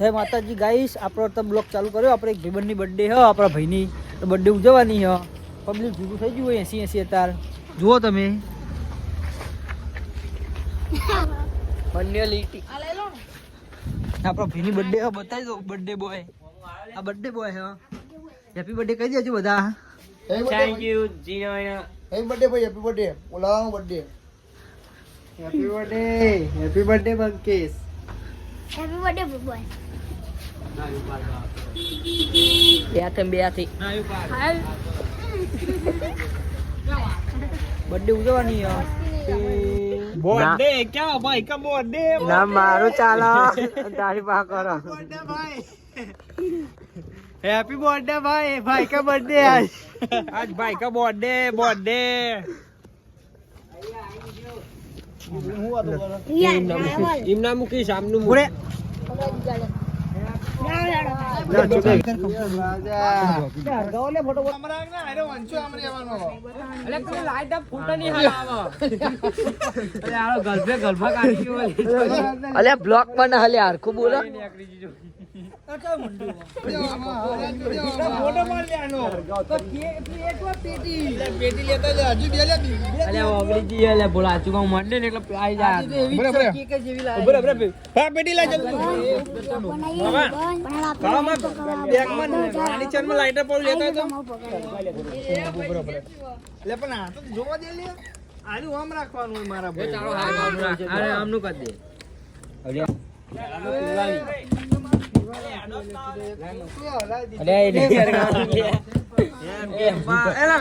જય માતાજી ગાઈસ, આપણો તો બ્લોગ ચાલુ કર્યો. આપણે એક ભાઈબંધની બર્થડે હ, આપણા ભાઈની તો બર્થડે ઉજવવાની હ. પબ્લિક ભેગું થઈ ગયું હોય 80 અત્યાર જુઓ તમે. આપણો ભાઈની બર્થડે હ, બતાવી દો. બર્થડે બોય, આ બર્થડે બોય હ. હેપી બર્થડે કહી દેજો બધા. થેન્ક યુ જીનો. હેપી બર્થડે ભાઈ, હેપી બર્થડે. બોલાવો birthday. Happy birthday Bankesh. Happy birthday boy. બે બર્થડે ઉજવવાની હ. બર્થડે ક્યાં ભાઈ કા બર્થડે ના મારું ચાલો તારી પા કરો. हैप्पी बर्थडे भाई, भाई का बर्थडे आज आज भाई का बर्थडे इमना मुकेश आमनु मुरे બ્લોક બના હલે હરખું બોલો. રાખવાનું મારા આમનું કરી દે.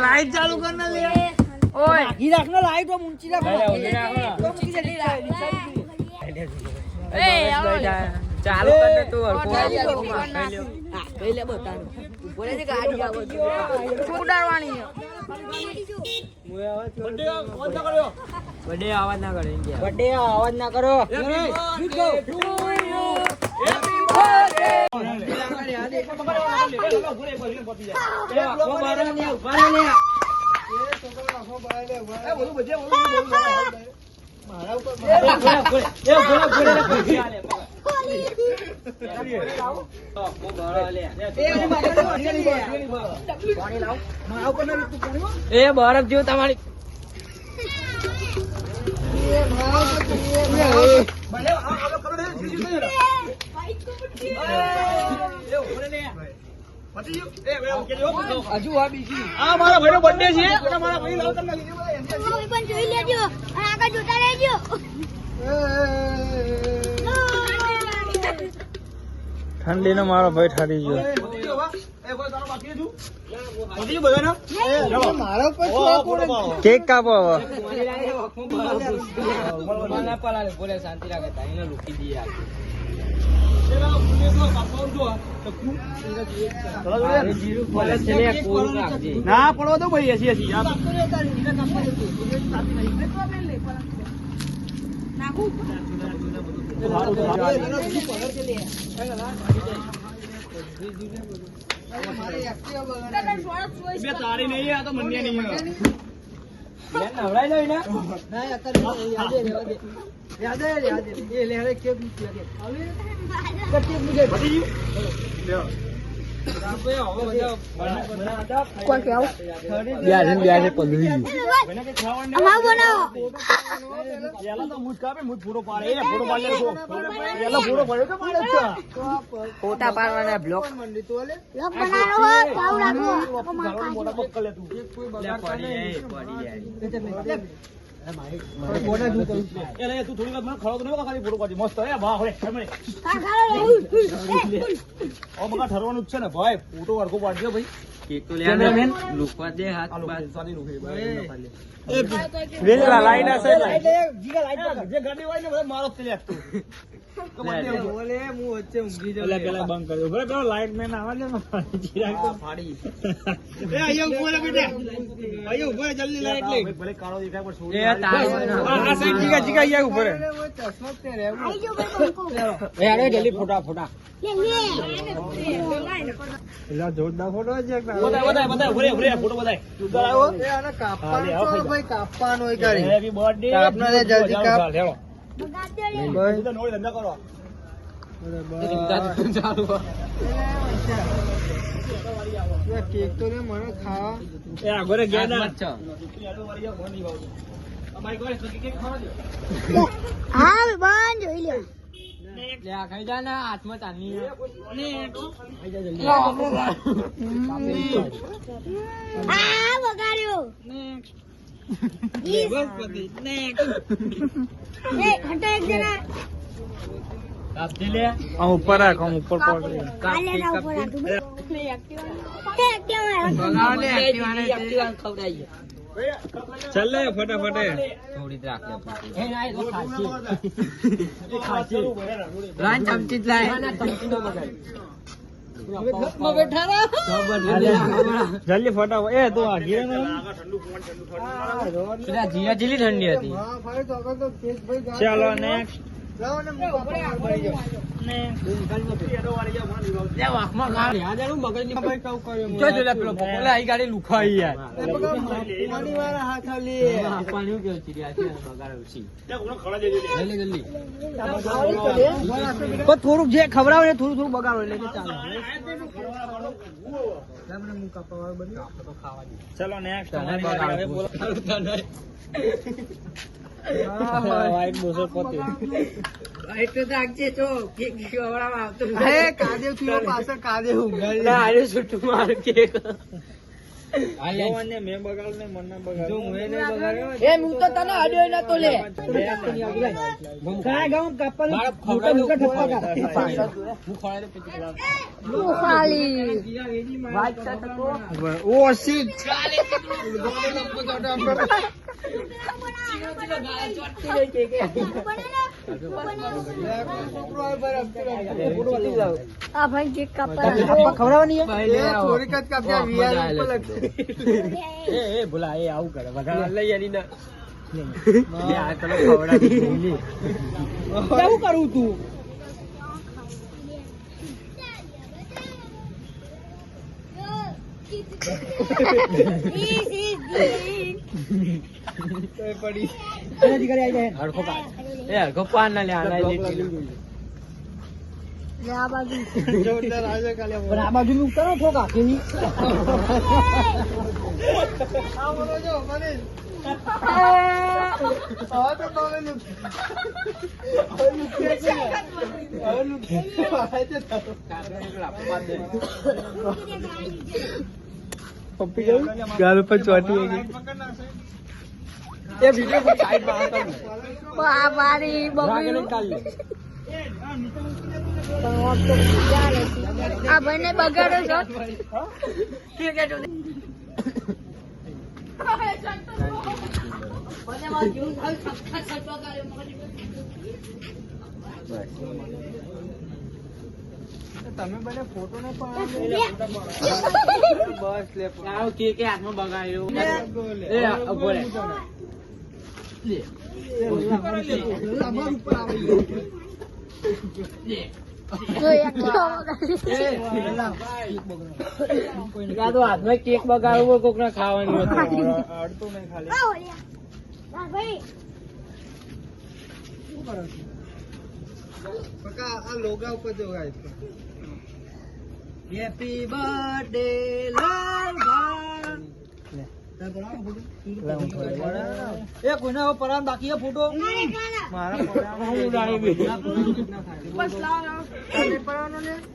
લાઈટ ચાલુ કર ને લે. ઓય ઈ રાખ ને લાઈટ ઓ ઊંચી રાખ. ચાલુ કર ને તું પહેલે બતા બોલે છે ગાડી આવો ઉડાડવાની બર્થડે અવાજ ના કરે. બર્થડે અવાજ ના કરો. એ બરફ જેવું તમારી હજુ આ બીજી આ મારા ભાઈનો બર્થડે છે. મારા ભાઈ લાવ તમને પણ જોઈ લેજો અને આગળ જોતા રહેજો. ઠંડી નો મારો ભાઈ ઠારી ગયો. કેક કાપો બોલે શાંતિ રાખે એને લૂકી દઈએ. ના પડવા દો ભાઈ. એસી તારી નહીં. આ તો મને નહીં નવડાઈ લો એને. યાદ એ લે હવે કેક મૂકી ફોટા પાડવાના બ્લોક ઠરવાનું જ છે ને ભાઈ. ફોટો વાળકો પાડજો ભાઈ. કેક તો લે લુકવા દે હાથ લાઈટ હશે જે ગાડી હોય ને બધા મારો જ લાગતું. પેલા બંધ કર્યો પેલા લાઈટ મેન આવે છે ફાડી. અહીંયા ઉભો રહે બેટા, અહીંયા ઉભો રહે જલ્દી લાઈટ લઈ. ભલે કાળો દેખાય પણ છોડી આ સાઈડ જીગા અહીંયા ઉભો રહે. જલ્દી ફોટા જોરદાર ફોટો છે. બધાય ફોટો બધાય ઉધાર આવ્યો. કાપવાનો હેપી બર્થડે. કાપના જલ્દી કાપ. ધંધા કરો. કેક તો ને મને ખાવા એ આગળ ગયા ના હા બંધ જોઈ લ્યો ખાઈ જા ને હાથમાં ચાંદની હા બગાડ્યો એ હટો એક જણા ઉપર રાખ ઉપર પડ કાલે ના ઉપર રાખું ચાલ લે ફટાફટ થોડી જ રાખે એ ના એ તો ખાસી એ ખાસી રાન ચમચી જ લાય ચમચી નો બગાડ બેઠા રહો જલ્દી ફટાફટ એ તું આ ગીરે ને જીયા જેટલી ઠંડી હતી હા ભાઈ તો આગળ તો કેક ભાઈ ગાળ ચાલો નેક્સ્ટ લાવો ને મુકા પર પડી જાવ થોડુંક જે ખવડાવે ને થોડું થોડું બગાડો એટલે ચાલે ચલો નેક્સ્ટ કાદેવ થી પાછળ કાદેવ મેં બગાડ ને મને બગાડ ઓ શીટ આ ભાઈ કેક કાપવા ખવડાવવાની થોડીક જ કાપ્યા વીઆર ઉપર લગશે એ ભૂલા એ આવું કરે વધારે લઈ યારી ના આ તમે ખવડાવી કેવું કરું તું પડી હડકો પાન ના લે આના આ બાજુ જોરદાર આજે કાલે પણ આ બાજુ નું કરો ઠોકા કેવી આ બોલો જો મને હા તો તમે નું પપ્પી ગયું ગાલ ઉપર ચોટી એ વિડિયો પર સાઈડ માં આ મારી બગડ્યું આ ભાઈને બગાડો છો તમે બને ફોટો ને પણ બસ લે કે હાથમાં બગાડ્યો એ બોલે ઉપર આવી હાથમાં કેક બગાડવો કોક ના ખાવાની અડતું નહીં ખાલી આ લોગા ઉપર જો ગાઈસ હેપી બર્થડે લાલભાઈ એ કોઈના પરાન બાકી છે ફોટો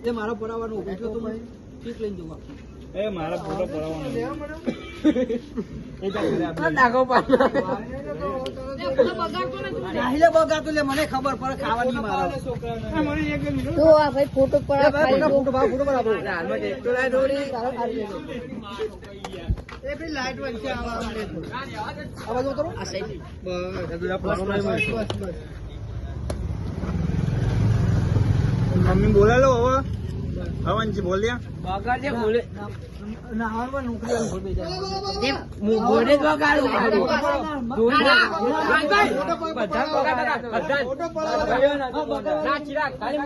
એ મારો પરાવાનો એટલો તો મને ઠીક લઈને જવું એ મારા ફોટો પડાવવાનો બગાડતો લે મને ખબર પડે ખાવાની મારા તો આ ભાઈ ફોટો પર ફોટો બરાબર એ ભાઈ લાઈટ વચ્ચે આવા આ બાજુ ઉતરો આ સાઈડ મમ્મી બોલા લો હવે હવનજી બોલ્યા બગાડે બોલે નાહવામાં નોકરી ભૂલ બે જાય બોલે જ બગાડું ના ચિરાગ ખાલી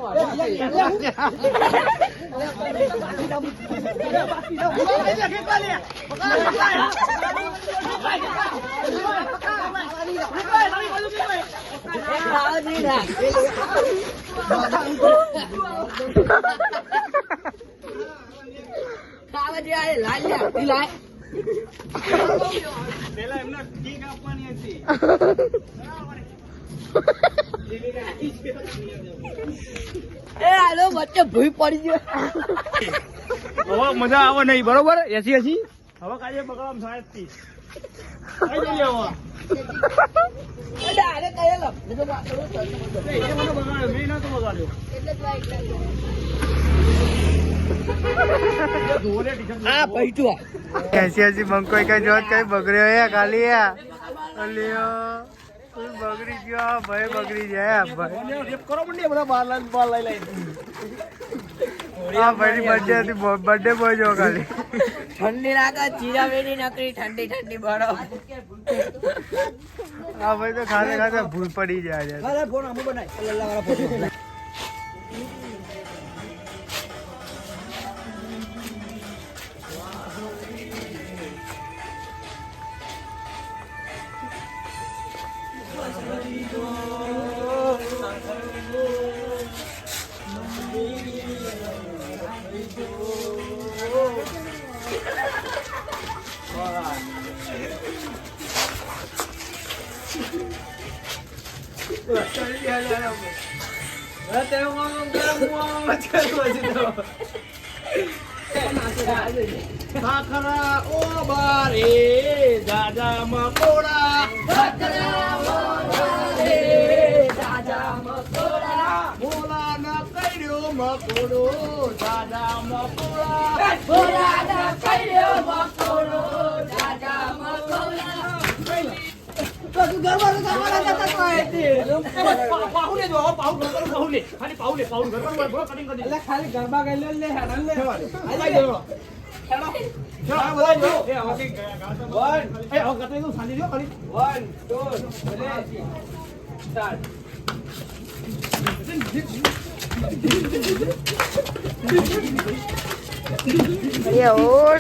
પેલા એમને ટીક આપવાની હતી. હવે મજા આવે નહીં બરોબર 80 હવે કાજે બગડામ સાહેબ થી કઈ જઈએ હવે એ મને બગાડ્યો મેં નતો બગાડ્યો ऐसी બંકો કઈ જોત કઈ બગડ્યો હે ખાલી અલ્યો બગડી ગયો ભાઈ બગડી જાય ભાઈ રેપ કરો પણ બધા બાર લઈ લઈ આ ભાઈ બર્થડે હતી બર્થડે બોય જો ખાલી ઠંડી લાગે ચીરા વેડી નકરી ઠંડી ઠંડી બરફ આ ભાઈ તો ખાતે ખાતે ભૂલ પડી જાય છે અરે ફોન આમો બનાય અલ્લાહ વાળા ફોટો ખાખરા ઓ બારે દાદા મકોડા મોલા ના કર્યો મકોડો દાદા મકોડા ખાલી ગરબા ગઈ લે હેરાન લે અરે ઓર